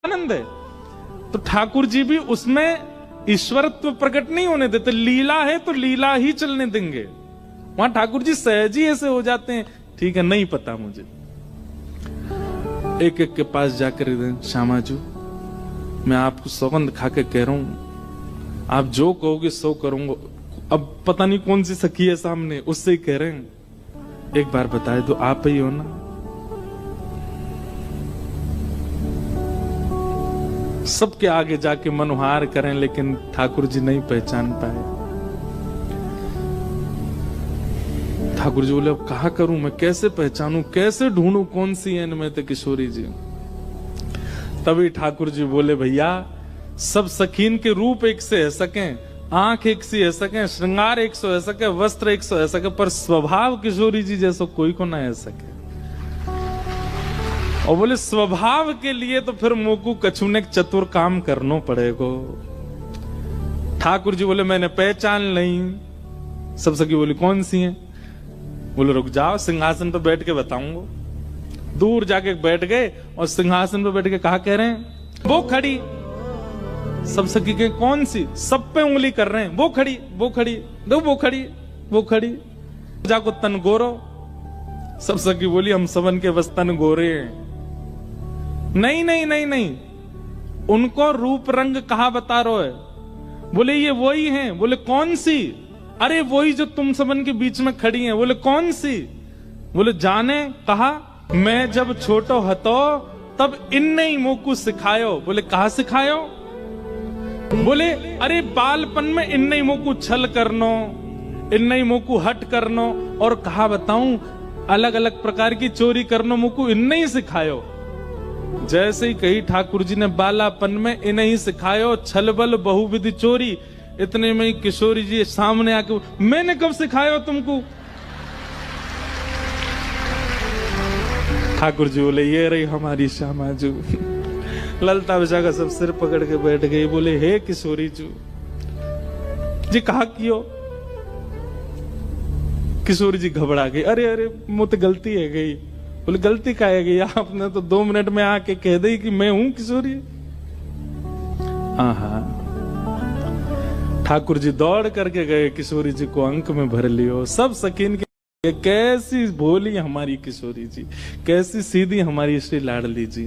आनंद है। तो ठाकुर जी भी उसमें ईश्वरत्व प्रकट नहीं होने देते। लीला है तो लीला ही चलने देंगे। वहां ठाकुर जी सहज ही ऐसे हो जाते हैं, ठीक है नहीं पता मुझे। एक एक के पास जाकर श्यामाजू मैं आपको सौगंध खा के कह रहा हूं, आप जो कहोगे सो करूंगा। अब पता नहीं कौन सी सखी है सामने, उससे ही कह रहे हैं, एक बार बताए तो आप ही हो ना। सबके आगे जाके मनोहार करें, लेकिन ठाकुर जी नहीं पहचान पाए। ठाकुर जी बोले अब कहा करूं मैं, कैसे पहचानूं, कैसे ढूंढूं कौन सी है इनमें तो किशोरी जी। तभी ठाकुर जी बोले भैया सब सखीन के रूप एक से है सकें, आंख एक सी है सके, श्रृंगार एक सौ है सके, वस्त्र एक सौ है सके, पर स्वभाव किशोरी जी जैसा कोई को ना है सके। और बोले स्वभाव के लिए तो फिर मोकू कछु ने चतुर काम करना पड़ेगा। ठाकुर जी बोले मैंने पहचान नहीं। सब सखी बोली कौन सी है? बोले रुक जाओ सिंहासन पे बैठ के बताऊंगा। दूर जाके बैठ गए और सिंहासन पे बैठ के कहा कह रहे हैं वो खड़ी। सब सखी के कौन सी? सब पे उंगली कर रहे हैं, वो खड़ी वो खड़ी, दो वो खड़ी वो खड़ी। जाको तन गोरो। सब सखी बोली हम सबन के बस तन गोरे हैं। नहीं नहीं नहीं नहीं, उनको रूप रंग कहा बता रहे है? बोले ये वही हैं। बोले कौन सी? अरे वही जो तुम सबन के बीच में खड़ी हैं। बोले कौन सी? बोले जाने। कहा मैं जब छोटो हतो तब इनने ही मोकू सिखायो। बोले कहा सिखायो? बोले अरे बालपन में इनने ही मोकू छल करनो, इनने ही मोकू हट करनो, और कहा बताऊं अलग अलग प्रकार की चोरी करनो मोकू इनने ही सिखायो। जैसे ही कही ठाकुर जी ने बालापन में इन्हें ही सिखायो छलबल बहुविधि चोरी। इतने में ही किशोरी जी सामने आके मैंने कब सिखायो तुमको? ठाकुर जी बोले ये रही हमारी श्यामाजू। ललता बिछा का सब सिर पकड़ के बैठ गई। बोले हे किशोरी जी कहा कियो? किशोरी जी घबरा गई। अरे अरे मुझे गलती है गई। बोले गलती का है गई? आपने तो 2 मिनट में आके कह दी कि मैं हूं किशोरी। हाँ ठाकुर जी दौड़ करके गए, किशोरी जी को अंक में भर लियो। सब सकीन के कैसी भोली हमारी किशोरी जी, कैसी सीधी हमारी श्री लाडली जी।